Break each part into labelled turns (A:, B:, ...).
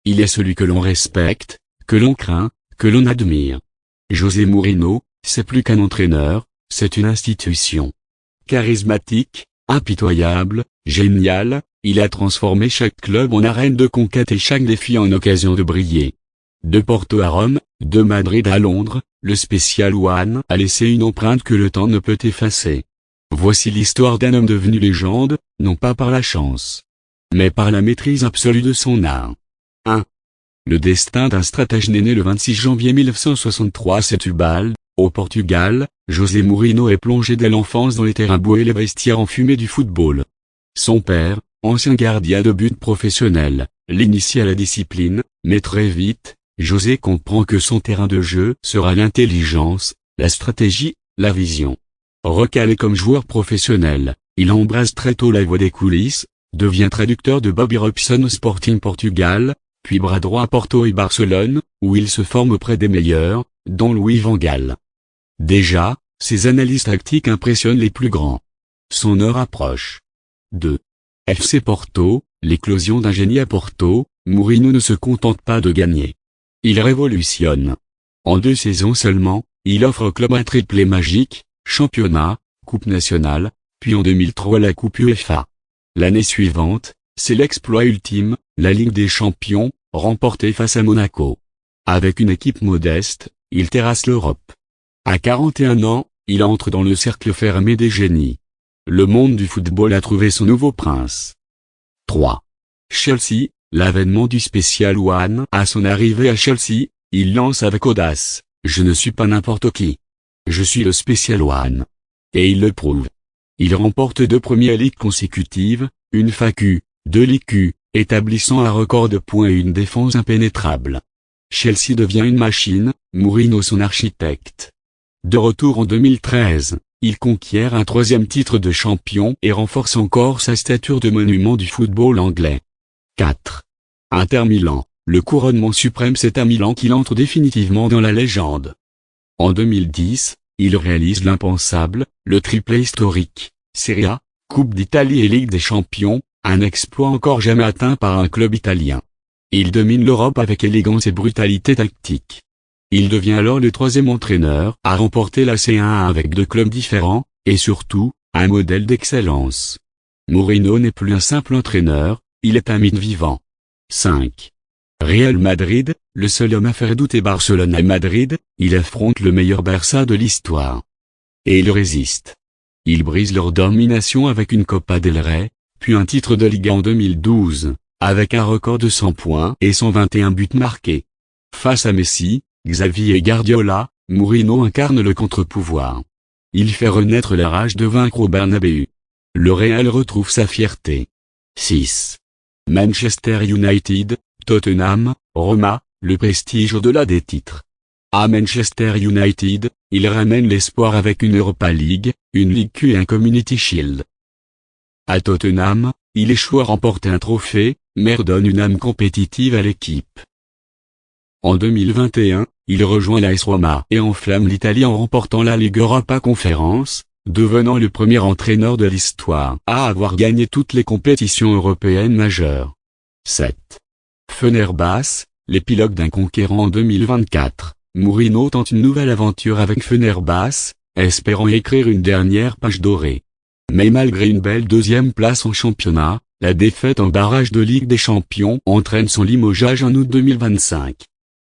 A: Il est celui que l'on respecte, que l'on craint, que l'on admire. José Mourinho, c'est plus qu'un entraîneur, c'est une institution. Charismatique, impitoyable, génial, il a transformé chaque club en arène de conquête et chaque défi en occasion de briller. De Porto à Rome, de Madrid à Londres, le Special One a laissé une empreinte que le temps ne peut effacer. Voici l'histoire d'un homme devenu légende, non pas par la chance, mais par la maîtrise absolue de son art. 1. Le destin d'un stratège né le 26 janvier 1963 à Setúbal, au Portugal. José Mourinho est plongé dès l'enfance dans les terrains boueux et les vestiaires enfumés du football. Son père, ancien gardien de but professionnel, l'initie à la discipline, mais très vite, José comprend que son terrain de jeu sera l'intelligence, la stratégie, la vision. Recalé comme joueur professionnel, il embrasse très tôt la voie des coulisses, devient traducteur de Bobby Robson au Sporting Portugal, puis bras droit à Porto et Barcelone, où il se forme auprès des meilleurs, dont Louis van Gaal. Déjà, ses analyses tactiques impressionnent les plus grands. Son heure approche. 2. FC Porto, l'éclosion d'un génie à Porto. Mourinho ne se contente pas de gagner. Il révolutionne. En 2 saisons seulement, il offre au club un triplé magique, championnat, coupe nationale, puis en 2003 la coupe UEFA. L'année suivante, c'est l'exploit ultime, la Ligue des Champions, remportée face à Monaco. Avec une équipe modeste, il terrasse l'Europe. À 41 ans, il entre dans le cercle fermé des génies. Le monde du football a trouvé son nouveau prince. 3. Chelsea, l'avènement du Special One. À son arrivée à Chelsea, il lance avec audace: je ne suis pas n'importe qui. Je suis le Special One. Et il le prouve. Il remporte 2 premières ligues consécutives, une FA-Cup, 2 Ligue Q, établissant un record de points et une défense impénétrable. Chelsea devient une machine, Mourinho son architecte. De retour en 2013, il conquiert un 3e titre de champion et renforce encore sa stature de monument du football anglais. 4. Inter Milan, le couronnement suprême. C'est à Milan qu'il entre définitivement dans la légende. En 2010, il réalise l'impensable, le triplé historique, Serie A, Coupe d'Italie et Ligue des Champions, un exploit encore jamais atteint par un club italien. Il domine l'Europe avec élégance et brutalité tactique. Il devient alors le 3e entraîneur à remporter la C1 avec 2 clubs différents, et surtout, un modèle d'excellence. Mourinho n'est plus un simple entraîneur, il est un mythe vivant. 5. Real Madrid, le seul homme à faire douter Barcelone à Madrid, il affronte le meilleur Barça de l'histoire. Et il résiste. Il brise leur domination avec une Copa del Rey, puis un titre de Liga en 2012, avec un record de 100 points et 121 buts marqués. Face à Messi, Xavi et Guardiola, Mourinho incarne le contre-pouvoir. Il fait renaître la rage de vaincre au Bernabéu. Le Real retrouve sa fierté. 6. Manchester United, Tottenham, Roma, le prestige au-delà des titres. À Manchester United, il ramène l'espoir avec une Europa League, une Ligue Q et un Community Shield. À Tottenham, il échoue à remporter un trophée, mais redonne une âme compétitive à l'équipe. En 2021, il rejoint l'AS Roma et enflamme l'Italie en remportant la Ligue Europa Conference, devenant le premier entraîneur de l'histoire à avoir gagné toutes les compétitions européennes majeures. 7. Fenerbahçe, l'épilogue d'un conquérant en 2024. Mourinho tente une nouvelle aventure avec Fenerbahçe, espérant écrire une dernière page dorée. Mais malgré une belle 2e place en championnat, la défaite en barrage de Ligue des Champions entraîne son limogeage en août 2025.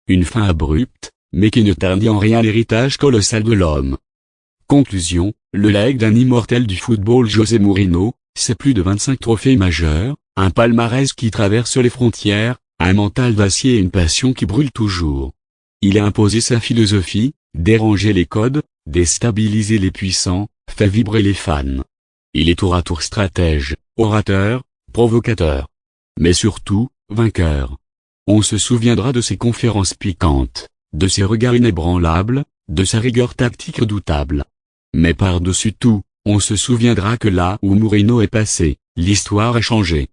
A: Une fin abrupte, mais qui ne ternit en rien l'héritage colossal de l'homme. Conclusion, le legs d'un immortel du football José Mourinho, c'est plus de 25 trophées majeurs, un palmarès qui traverse les frontières, un mental d'acier et une passion qui brûle toujours. Il a imposé sa philosophie, dérangé les codes, déstabilisé les puissants, fait vibrer les fans. Il est tour à tour stratège, orateur, provocateur. Mais surtout, vainqueur. On se souviendra de ses conférences piquantes, de ses regards inébranlables, de sa rigueur tactique redoutable. Mais par-dessus tout, on se souviendra que là où Mourinho est passé, l'histoire a changé.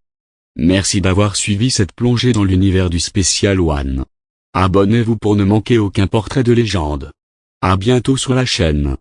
A: Merci d'avoir suivi cette plongée dans l'univers du Special One. Abonnez-vous pour ne manquer aucun portrait de légende. À bientôt sur la chaîne.